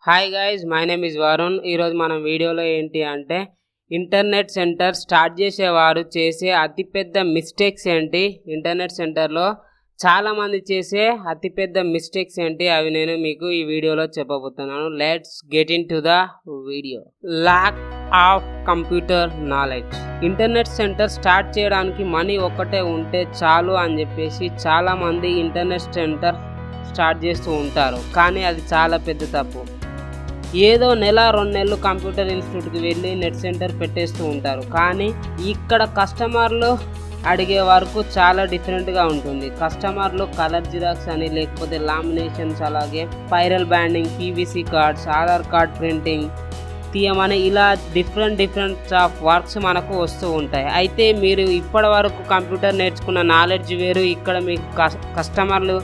Hi guys, my name is Varun. ఈరోజు మనం వీడియోలో ఏంటి అంటే ఇంటర్నెట్ సెంటర్ స్టార్ట్ చేసేవారు చేసే అతిపెద్ద మిస్టేక్స్ ఏంటి, ఇంటర్నెట్ సెంటర్లో చాలామంది చేసే అతిపెద్ద మిస్టేక్స్ ఏంటి అవి నేను మీకు ఈ వీడియోలో చెప్పబోతున్నాను. Let's get in to the video. Lack of computer knowledge. Internet centre start చేయడానికి మనీ ఒక్కటే ఉంటే చాలు అని చెప్పేసి చాలామంది ఇంటర్నెట్ సెంటర్ స్టార్ట్ చేస్తూ ఉంటారు, కానీ అది చాలా పెద్ద తప్పు. ఏదో నెల 2 నెలలు కంప్యూటర్ ఇన్స్టిట్యూట్కి వెళ్ళి నెట్ సెంటర్ పెట్టేస్తూ ఉంటారు, కానీ ఇక్కడ కస్టమర్లు అడిగే వరకు చాలా డిఫరెంట్గా ఉంటుంది. కస్టమర్లు కలర్ జిరాక్స్ అని, లేకపోతే లామినేషన్స్, అలాగే spiral banding, PVC cards, Aadhaar card printing తీయమని ఇలా డిఫరెంట్ ఆఫ్ వర్క్స్ మనకు వస్తూ ఉంటాయి. అయితే మీరు ఇప్పటి వరకు కంప్యూటర్ నేర్చుకున్న నాలెడ్జ్ వేరు, ఇక్కడ మీకు కస్టమర్లు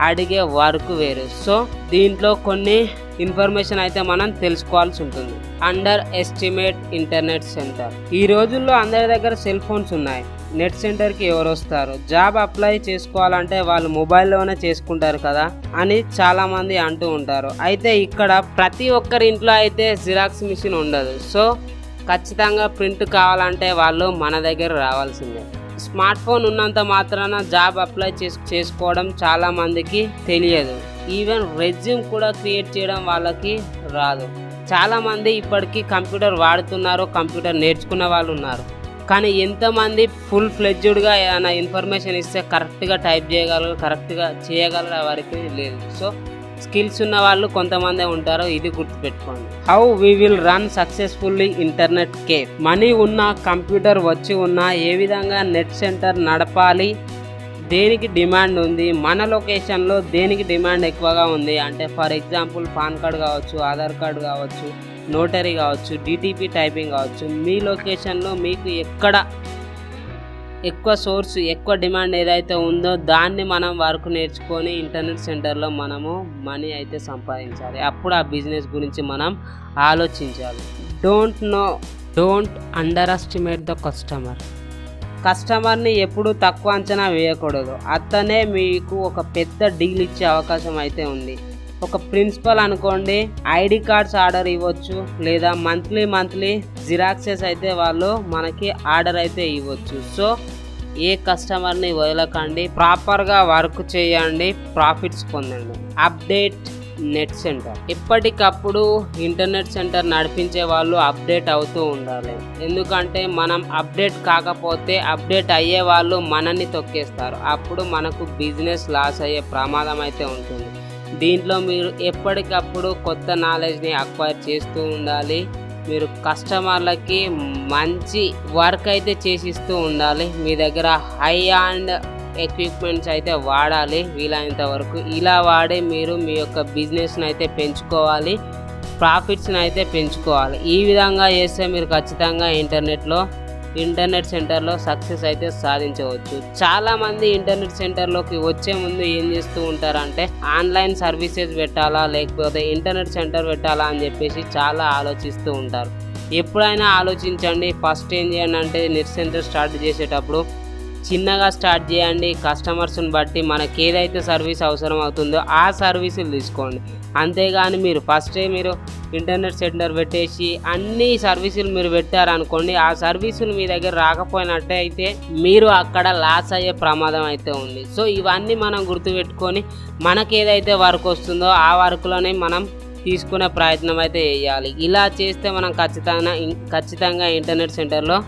అడిగే వర్క్ వేరు. సో దీంట్లో కొన్ని ఇన్ఫర్మేషన్ అయితే మనం తెలుసుకోవాల్సి ఉంటుంది. Under estimate internet centre. ఈ రోజుల్లో అందరి దగ్గర సెల్ ఫోన్స్ ఉన్నాయి. నెట్ సెంటర్కి ఎవరు వస్తారు? జాబ్ అప్లై చేసుకోవాలంటే వాళ్ళు మొబైల్లోనే చేసుకుంటారు కదా అని చాలామంది అంటూ ఉంటారు. అయితే ఇక్కడ ప్రతి ఒక్కరి ఇంట్లో అయితే జిరాక్స్ మిషన్ ఉండదు. సో ఖచ్చితంగా ప్రింట్ కావాలంటే వాళ్ళు మన దగ్గర రావాల్సిందే. స్మార్ట్ ఫోన్ ఉన్నంత మాత్రాన జాబ్ అప్లై చేసుకోవడం చాలామందికి తెలియదు. ఈవెన్ రెజ్యూమ్ కూడా క్రియేట్ చేయడం వాళ్ళకి రాదు. చాలామంది ఇప్పటికీ కంప్యూటర్ వాడుతున్నారు, కంప్యూటర్ నేర్చుకున్న వాళ్ళు ఉన్నారు, కానీ ఎంతమంది ఫుల్ ఫ్లెడ్జ్డ్గా ఏమైనా ఇన్ఫర్మేషన్ ఇస్తే కరెక్ట్గా టైప్ చేయగలరు, కరెక్ట్గా చేయగలరు వారికి లేదు. సో స్కిల్స్ ఉన్న వాళ్ళు కొంతమందే ఉంటారు, ఇది గుర్తుపెట్టుకోండి. How we will run successfully internet cafe. Money ఉన్న, కంప్యూటర్ వచ్చి ఉన్నా ఏ విధంగా నెట్ సెంటర్ నడపాలి, దేనికి డిమాండ్ ఉంది, మన లొకేషన్లో దేనికి డిమాండ్ ఎక్కువగా ఉంది అంటే ఫర్ ఎగ్జాంపుల్ పాన్ కార్డ్ కావచ్చు, ఆధార్ కార్డు కావచ్చు, నోటరీ కావచ్చు, డిటిపి టైపింగ్ కావచ్చు. మీ లొకేషన్లో మీకు ఎక్కడ ఎక్కువ సోర్స్, ఎక్కువ డిమాండ్ ఏదైతే ఉందో దాన్ని మనం వర్క్ నేర్చుకొని ఇంటర్నెట్ సెంటర్లో మనము మనీ అయితే సంపాదించాలి. అప్పుడు ఆ బిజినెస్ గురించి మనం ఆలోచించాలి. Don't under estimate the customer. కస్టమర్ని ఎప్పుడు తక్కువ అంచనా వేయకూడదు. అతనే మీకు ఒక పెద్ద డీల్ ఇచ్చే అవకాశం అయితే ఉంది. ఒక ప్రిన్సిపల్ అనుకోండి, ఐడి కార్డ్స్ ఆర్డర్ ఇవ్వచ్చు, లేదా మంత్లీ జిరాక్సెస్ అయితే వాళ్ళు మనకి ఆర్డర్ అయితే ఇవ్వచ్చు. సో ఏ కస్టమర్ని వదలకండి, ప్రాపర్గా వర్క్ చేయండి, ప్రాఫిట్స్ పొందండి. Update net centre. ఎప్పటికప్పుడు ఇంటర్నెట్ సెంటర్ నడిపించే వాళ్ళు అప్డేట్ అవుతూ ఉండాలి. ఎందుకంటే మనం అప్డేట్ కాకపోతే అప్డేట్ అయ్యే వాళ్ళు మనల్ని తొక్కేస్తారు. అప్పుడు మనకు బిజినెస్ లాస్ అయ్యే ప్రమాదం అయితే ఉంటుంది. దీంట్లో మీరు ఎప్పటికప్పుడు కొత్త నాలెడ్జ్ని అక్వైర్ చేస్తూ ఉండాలి. మీరు కస్టమర్లకి మంచి వర్క్ అయితే చేసిస్తూ ఉండాలి. మీ దగ్గర హై అండ్ ఎక్విప్మెంట్స్ అయితే వాడాలి వీలైనంత వరకు. ఇలా వాడి మీరు మీ యొక్క బిజినెస్ని అయితే పెంచుకోవాలి, ప్రాఫిట్స్ని అయితే పెంచుకోవాలి. ఈ విధంగా చేస్తే మీరు ఖచ్చితంగా ఇంటర్నెట్ సెంటర్లో సక్సెస్ అయితే సాధించవచ్చు. చాలామంది ఇంటర్నెట్ సెంటర్లోకి వచ్చే ముందు ఏం చేస్తూ ఉంటారంటే ఆన్లైన్ సర్వీసెస్ పెట్టాలా, లేకపోతే ఇంటర్నెట్ సెంటర్ పెట్టాలా అని చెప్పేసి చాలా ఆలోచిస్తూ ఉంటారు. ఎప్పుడైనా ఆలోచించండి. ఫస్ట్ ఏం చేయండి అంటే నెట్ సెంటర్ స్టార్ట్ చేసేటప్పుడు చిన్నగా స్టార్ట్ చేయండి. కస్టమర్స్ని బట్టి మనకి ఏదైతే సర్వీస్ అవసరం అవుతుందో ఆ సర్వీసులు తీసుకోండి. అంతేగాని మీరు మీరు ఇంటర్నెట్ సెంటర్ పెట్టేసి అన్ని సర్వీసులు మీరు పెట్టారనుకోండి, ఆ సర్వీసులు మీ దగ్గర రాకపోయినట్టయితే మీరు అక్కడ లాస్ అయ్యే ప్రమాదం అయితే ఉంది. సో ఇవన్నీ మనం గుర్తుపెట్టుకొని మనకి ఏదైతే వర్క్ వస్తుందో ఆ వర్క్లోనే మనం తీసుకునే ప్రయత్నం అయితే చేయాలి. ఇలా చేస్తే మనం ఖచ్చితంగా ఇంటర్నెట్ సెంటర్లో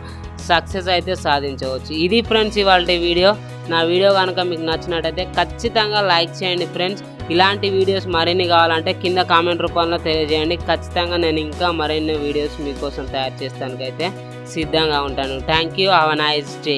సక్సెస్ అయితే సాధించవచ్చు. ఇది ఫ్రెండ్స్ ఇవాళ వీడియో. నా వీడియో కనుక మీకు నచ్చినట్టయితే ఖచ్చితంగా లైక్ చేయండి ఫ్రెండ్స్. ఇలాంటి వీడియోస్ మరిన్ని కావాలంటే కింద కామెంట్ రూపంలో తెలియజేయండి. ఖచ్చితంగా నేను ఇంకా మరిన్ని వీడియోస్ మీకోసం తయారు చేస్తానికైతే సిద్ధంగా ఉంటాను. Thank you. Have a nice day.